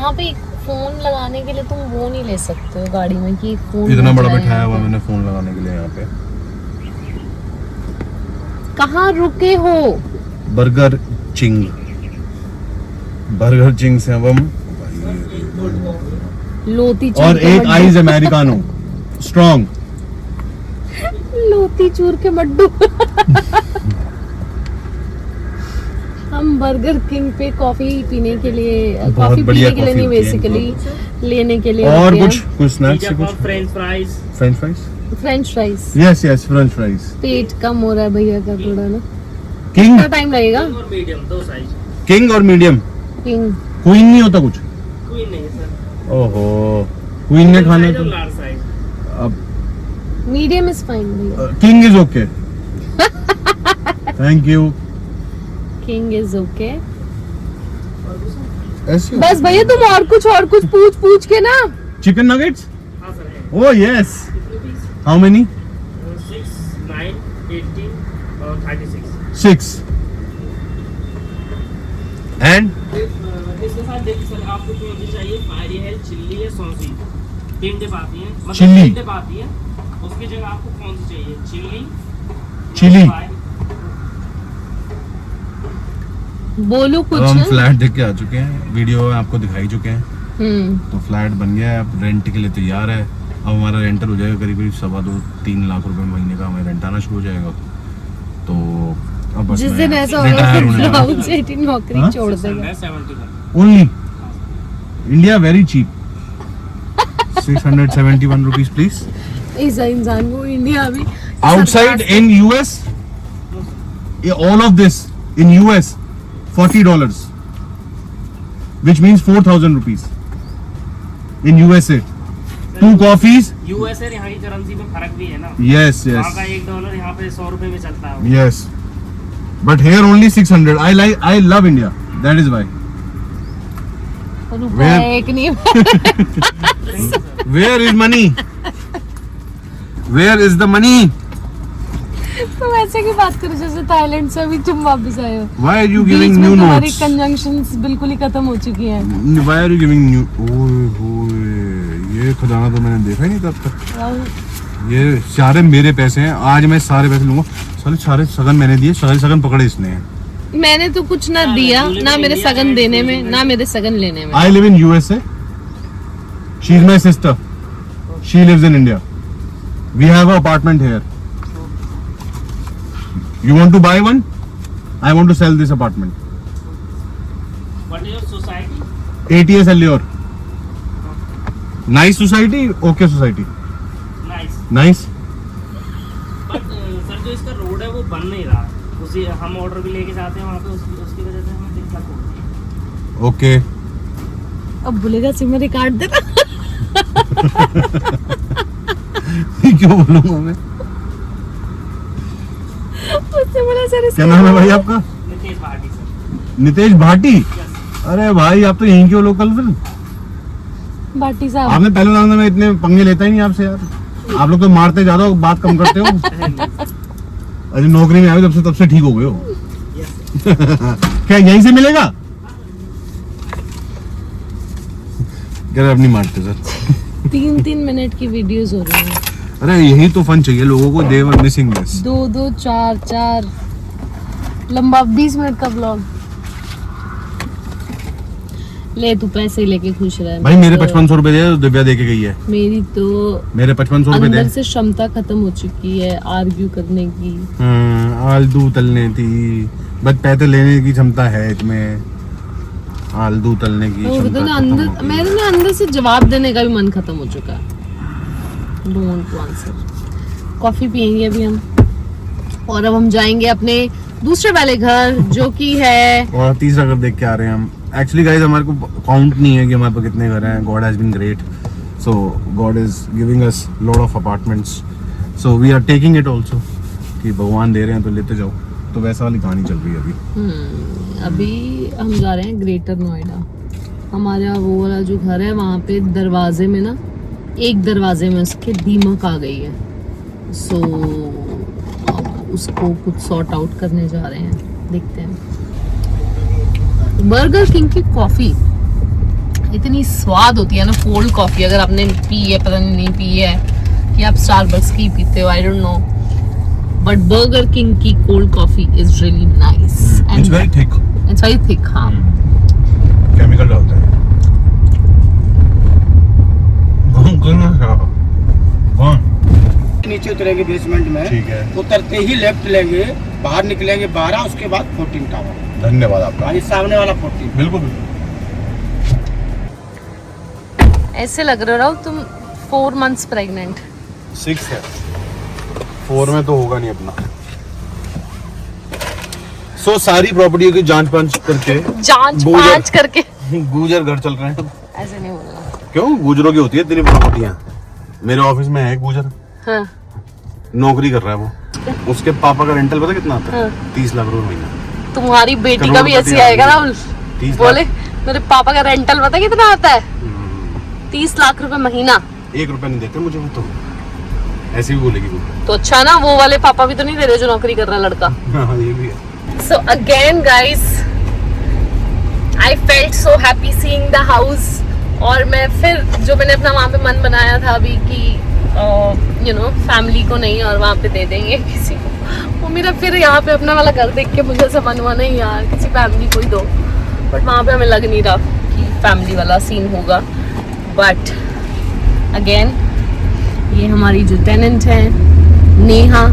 यहाँ पे फोन लगाने के लिए तुम वो नहीं ले सकते हो गाड़ी में कि फोन इतना बड़ा बैठाया हुआ मैंने फोन लगाने के लिए यहाँ पे। कहाँ रुके हो? बर्गर चिंग से अब हम लोती चूर और के एक मड्डू। Ice americano strong. लोती चूर के मड्डू। हम बर्गर किंग पे कॉफी पीने के लिए, कॉफी बढ़िया पीने के लिए कॉफी नहीं, होती है बेसिकली लेने के लिए और रुके हैं। कुछ स्नैक्स कुछ French fries French fries. French fries. Yes French fries. पेट कम हो रहा है भैया का थोड़ा ना। किंग कितना टाइम लगेगा? और मीडियम, 2 साइज। किंग और मीडियम। किंग क्वीन नहीं होता कुछ? क्वीन नहीं है सर। ओहो क्वीन ने खाना साइज तो और लार्ज साइज। अब मीडियम इज फाइन भैया। King is okay. Thank you. King is okay. ऐसे बस भैया तुम और कुछ पूछ के ना। Chicken nuggets. हाँ सर है। Oh yes. How many? 6, 9, 18 और 36। 6 एंड इसके साथ देखिए सर, आपको कौन सी चाहिए? फायरी है, चिल्ली है, सॉसी। 3 डिप आती है, मतलब चिल्ली। 3 डिप आती है। उसकी जगह आपको कौन सी चाहिए? चिल्ली। बोलो कुछ अब हम ना। फ्लैट देख के आ चुके हैं, वीडियो में आपको दिखाई चुके हैं। तो फ्लैट बन गया है, अब रेंट के लिए तैयार है। अब हमारा रेंटर हो जाएगा करीब 2.25-3 लाख रुपए महीने का, हमें रेंट आना शुरू हो जाएगा। तो अब बस जिस मैं दिन ऐसा होगा retire फिर होने वाला हूं। ब्लाउज से नौकरी हाँ? छोड़ देगा। 71। Only India very cheap. 671 rupees please. ऐसा इंसान को इंडिया भी Outside in US, all of this in US, $40, which means 4,000 rupees in USA. 2 coffees. USA यहाँ की करेंसी में फर्क भी है ना। Yes, वहाँ yes, का $1 यहाँ पे 100 रुपए में चलता है। yes. But here only 600. I love India. That is why. रुपया Where- एक नहीं। Where is money? Where is the money? तुम ऐसे की बात करो जैसे थाईलैंड से अभी तुम वापस आए हो। Why are you beach giving में new तुम्हारी notes? कंजंक्शंस बिल्कुल ही खत्म हो चुकी हैं। Why are you giving new? ओए होए, ये खजाना तो मैंने देखा ही नहीं तब तक। ये सारे मेरे पैसे हैं, आज मैं सारे पैसे लूंगा। सारे सगन मैंने दिए, सारे सगन पकड़े इसने हैं। मैंने तो कुछ ना दिया, ना मेरे सगन देने में, ना मेरे सगन लेने में। I live in USA. She is my sister. She lives in India. We have an apartment here. You want to buy one? I want to sell this apartment. What is your society? ATS Allure. Nice society? Okay society. Nice. Nice. But sir जो इसका road है वो बन नहीं रहा। उसी हम order भी लेके जाते हैं वहाँ पे, उसकी वजह से हमें दिक्कत होती है। Okay. अब बोलेगा सिम रिकॉर्ड देना। क्यों बोलूंगा मैं? उससे बोला सर क्या नाम है भाई आपका? नितेश भाटी सर। नितेश भाटी। Yes. अरे भाई आप तो यहीं के हो लोकल फिर। भाटी साहब। आपने पहले नाम में इतने पंगे लेता ही नहीं आपसे यार। आप लोग तो मारते ज्यादा हो, बात कम करते हो। अरे नौकरी में आए तब से ठीक हो गए हो। Yes. क्या यहीं से मिलेगा? क्या अब नहीं मारते सर। 3-3 मिनट की वीडियोस हो रही हैं। अरे यही तो फन चाहिए लोगों को। दे वर मिसिंग दिस। 2-2, 4-4 लंबा 20 मिनट का ब्लॉग। ले तू पैसे लेके खुश रह। भाई मेरे 5500 रुपए दे, दिव्या दे के गई है। मेरी तो मेरे 5500 रुपए दे। अंदर से क्षमता खत्म हो चुकी है आर्ग्यू करने की। आलदू तलने थी, बस पैसे लेने की क्षमता है इसमें। आलदू तलने की तो क्षमता ना खत्म अंदर हो गई। मेरे ना अंदर से जवाब देने का भी मन खत्म हो चुका है। Don't answer. कॉफी पियेंगे अभी हम, और अब हम जाएंगे अपने दूसरे वाले घर जो कि है। और तीसरा घर देख के आ रहे हैं हम। एक्चुअली गाइस हमारे को काउंट नहीं है कि हमारे पास कितने घर हैं। God has been great, so God is giving us lot of apartments, so we are taking it also कि भगवान दे रहे हैं तो लेते जाओ। तो वैसा वाली कहानी चल रही है अभी। अभी हम जा रहे हैं ग्रेटर नोएडा। हमारा वो वाला जो घर है वहाँ पे दरवाजे में ना, एक दरवाजे में उसके दीमक आ गई है। सो अब उसको कुछ सॉर्ट आउट करने जा रहे हैं, देखते हैं। बर्गर किंग की कॉफी इतनी स्वाद होती है ना कोल्ड कॉफी, अगर आपने पी है, पता नहीं पी है कि आप स्टारबक्स की पीते हो, I don't know, but Burger King की cold coffee is really nice and it's very thick, it's very thick. हाँ, केमिकल डालते हैं। नीचे उतरेंगे बेसमेंट में, ठीक है। उतरते ही लेफ्ट लेंगे, बाहर निकलेंगे 12, उसके बाद 14 टावर। धन्यवाद आपका। हाँ, ये सामने वाला 14। बिल्कुल। ऐसे लग रहे हो तुम 4 months प्रेग्नेंट। 6 है, 4 में तो होगा नहीं अपना। सो सारी प्रॉपर्टी की जांच पांच करके जांच करके गुजर घर चल रहे हैं। ऐसे नहीं बोलना। क्यों? गुजरों की होती है इतनी प्रॉपर्टियां। मेरे ऑफिस में है गुजर, हाँ, नौकरी कर रहा है वो। उसके पापा का रेंटल पता कितना आता है? 30 लाख रुपए महीना। तुम्हारी बेटी का भी ऐसे करोड़पति आएगा आदमी। राहुल, 30 बोले लाख। मेरे पापा का रेंटल पता कितना आता है? 30 लाख रुपए महीना। 1 रुपया नहीं देते मुझे वो, तो ऐसे भी बोलेगी वो। तो अच्छा ना, वो वाले पापा भी तो नहीं दे रहे जो नौकरी कर रहा है लड़का। हाँ, ये भी है। So again guys, I felt so happy seeing the house। और मैं फिर जो मैंने अपना वहाँ पे मन बनाया था अभी कि यू नो फैमिली को नहीं और वहाँ पे दे देंगे किसी को, वो मेरा फिर यहाँ पे अपना वाला घर देख के मुझे ऐसा मन हुआ नहीं यार किसी फैमिली को ही दो, बट वहाँ पे हमें लग नहीं रहा कि फैमिली वाला सीन होगा। बट अगेन ये हमारी जो टेनेंट है नेहा,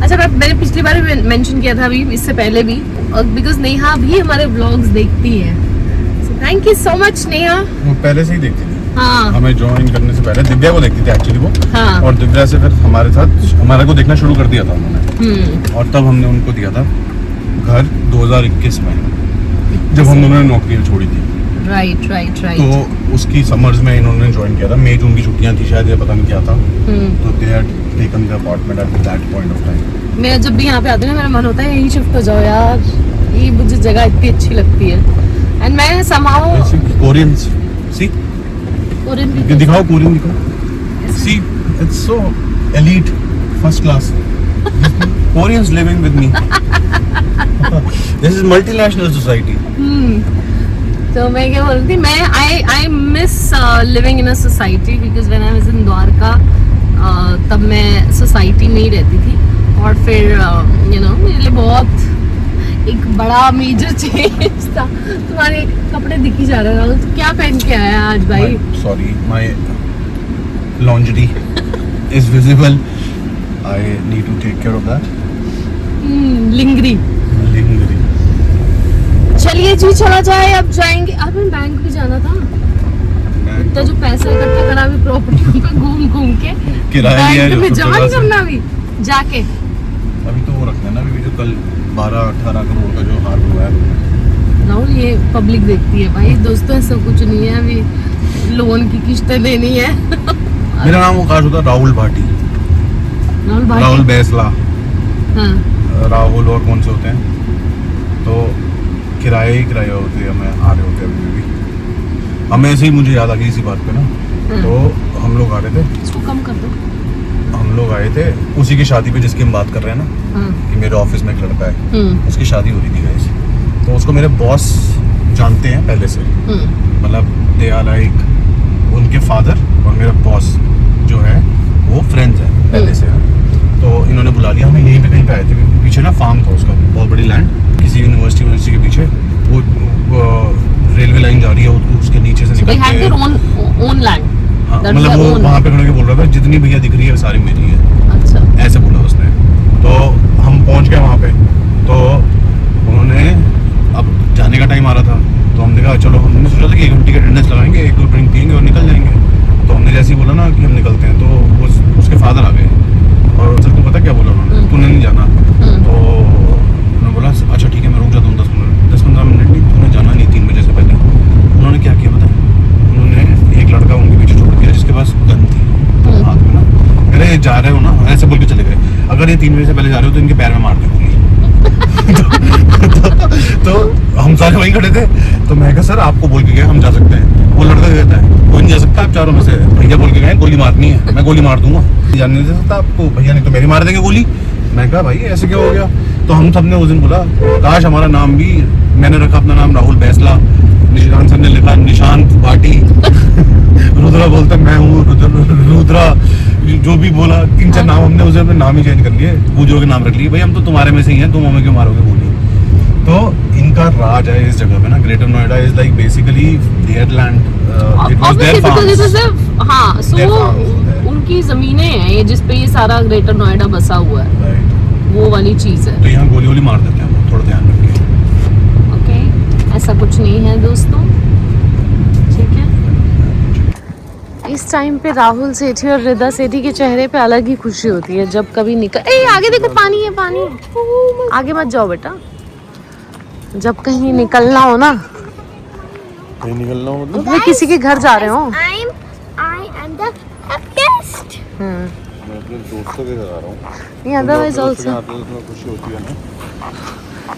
अच्छा मैंने पिछली बार भी मेंशन किया था अभी इससे पहले भी, बिकॉज नेहा भी हमारे व्लॉग्स देखती है, so thank you so much Neha. वो पहले से ही देखती थी। हाँ, हमें ज्वाइन करने से पहले दिव्या को देखती थी एक्चुअली वो। हाँ। और दिव्या से फिर हमारे साथ हमारे को देखना शुरू कर दिया था उन्होंने। और तब हमने उनको दिया था घर 2021 में, जब हम दोनों ने नौकरी छोड़ी थी। Right right right. तो उसकी समर्स में इन्होंने ज्वाइन किया था, मई जून की छुट्टियां थी शायद, या पता नहीं क्या था। तो they had taken the apartment at that point of time. मैं जब भी यहाँ पे आती हूँ ना, मेरा मन होता है यही शिफ्ट हो जाओ यार, ये मुझे जगह इतनी अच्छी लगती है। एंड मैं somehow कोरियंस, सी कोरियन ये दिखाओ, कोरियन दिखाओ, see it's so elite, first class. Koreans living with me. This is multinational society. तो मैं क्या बोल रही थी, मैं I miss living in a society, because when I was in Dwarka तब मैं सोसाइटी में ही रहती थी। और फिर यू नो मेरे लिए बहुत एक बड़ा मेजर चेंज था। तुम्हारे कपड़े दिखी जा रहे हैं, तो क्या पहन के आया आज भाई? Sorry, my laundry is visible, I need to take care of that. Lingerie. चलिए जी, चला जाए, अब जाएंगे। अब हमें बैंक भी जाना था, इतना जो पैसा इकट्ठा करा भी प्रॉपर्टी पे घूम घूम के, किराया लिया है बैंक जो में जमा सुबह नहीं से। करना भी जाके। अभी तो वो रखना है ना, अभी जो कल 12-18 करोड़ का जो हार हुआ है। राहुल ये पब्लिक देखती है भाई, दोस्तों ऐसा कुछ नहीं है, अभी लोन की किस्तें देनी है। मेरा नाम आकाश होता है, राहुल भाटी, राहुल भाई, राहुल बैसला, हाँ, राहुल और कौन से होते हैं, तो किराए ही किराए होते हैं, हमें आ रहे होते हैं अभी भी। हमें ऐसे ही मुझे याद आ गई इसी बात पे ना, तो हम लोग आ रहे थे, इसको कम कर दो। हम लोग आए थे उसी की शादी पे जिसकी हम बात कर रहे हैं ना, हाँ, कि मेरे ऑफिस में एक लड़का है, उसकी शादी हो रही थी गाइस। तो उसको मेरे बॉस जानते हैं पहले से, मतलब दे आर लाइक, उनके फादर और मेरा बॉस जो है वो फ्रेंड्स हैं पहले से। तो इन्होंने बुला लिया हमें, यहीं पे कहीं पे आए थे, पीछे ना फार्म था उसका, बहुत बड़ी लैंड किसी यूनिवर्सिटी के पीछे, वो रेलवे लाइन जा रही है, उसके नीचे से they had their निकल own land। हाँ, That is मतलब their वो own। वहाँ पे खड़े के बोल रहा था जितनी भैया दिख रही है सारी मेरी है, अच्छा, ऐसे बोला उसने। तो हम पहुंच गए वहाँ पे, तो उन्होंने, अब जाने का टाइम आ रहा था, तो हमने कहा चलो, हमने सोचा था कि 1 घंटे की अटेंडेंस लगाएंगे, 1-2 ड्रिंक पियेंगे और निकल जाएंगे। तो हमने जैसे ही बोला ना कि हम निकलते हैं, तो उसके फादर आ गए और उनसे, तो पता क्या बोला उन्होंने, तूने नहीं जाना। तो उन्होंने बोला अच्छा ठीक है, मैं रुक जाता हूँ 10-15 मिनट नहीं, तूने जाना नहीं 3 बजे से पहले। उन्होंने क्या किया पता है, उन्होंने एक लड़का उनके पीछे छोड़ दिया जिसके पास गन थी हाथ में ना, अरे जा रहे हो ना, ऐसे बोल के चले गए, अगर ये 3 बजे से पहले जा रहे हो तो इनके पैर में मार दे गोली। तो हम सारे वहीं खड़े थे, तो मैं कहा सर आपको बोल के गए हम जा सकते हैं। वो लड़का कहता है कोई नहीं जा सकता, आप चारों में से, भैया बोल के गए गोली मारनी है, मैं गोली मार दूंगा, जाने नहीं दे सकता आपको भैया, नहीं तो मेरी मार देंगे गोली। मैं कहा भाई ऐसे क्या हो गया? तो हम सब ने उस दिन बोला काश हमारा नाम भी, मैंने रखा अपना नाम राहुल बैसला, निशांत सर ने लिखा निशांत भाटी, हमने उसे अपने नाम ही चेंज कर लिए, पूजो के नाम रख लिए, भाई हम तो तुम्हारे में से ही हैं, तुम हमें क्यों मारोगे गोली। तो इनका राज है इस जगह पे ना। Greater Noida is like basically their land, it was their farm. हाँ, सो Their farms there. उनकी जमीनें हैं ये जिस पे ये सारा ग्रेटर नोएडा बसा हुआ है, राइट। वो वाली चीज है। तो यहाँ गोली वोली मार देते हैं हम लोग, थोड़ा ध्यान रखिए। ओके, ऐसा कुछ नहीं है दोस्तों, ठीक है। इस टाइम पे राहुल सेठी और रिदा सेठी के चेहरे पे अलग ही खुशी होती है जब कभी निकल, ए आगे देखो पानी है, पानी आगे मत जाओ बेटा। जब कहीं निकलना हो ना, कहीं निकलना हो मतलब? मैं किसी के घर जा रहे हो। I am the happiest. मैं अपने दोस्तों के घर आ रहा हूँ। नहीं, अदरवाइज ऑल्सो तो खुशी होती है ना।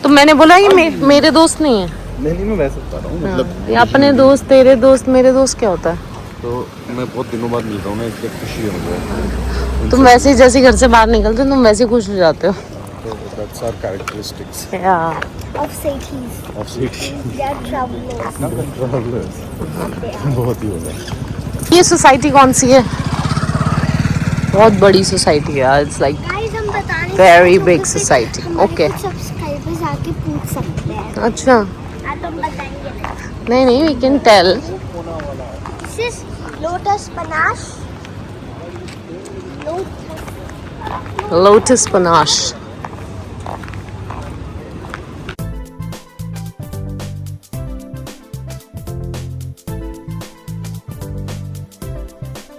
तो मैंने बोला ये मेरे दोस्त नहीं है। नहीं मैं वैसे बता रहा हूँ, मतलब ये अपने दोस्त, तेरे दोस्त, मेरे दोस्त क्या होता है? तो मैं बहुत दिनों बाद मिलता हूँ ना, इसलिए खुशी है मुझे। तुम वैसे ही जैसे घर से बाहर निकलते हो तुम वैसे ही खुश हो जाते हो। तो that's our characteristics Of cities. of city. They are travelers. बहुत ही होगा। ये सोसाइटी कौन सी है? बहुत बड़ी सोसाइटी है, इट्स लाइक Guys, हम बताने Very से big तो फिर society. हमारे Okay. कुछ सब्सक्राइबर्स आके पूछ सकते हैं। अच्छा। हाँ, तो हम बताएंगे। नहीं we can tell. This is lotus panache. Lotus panache.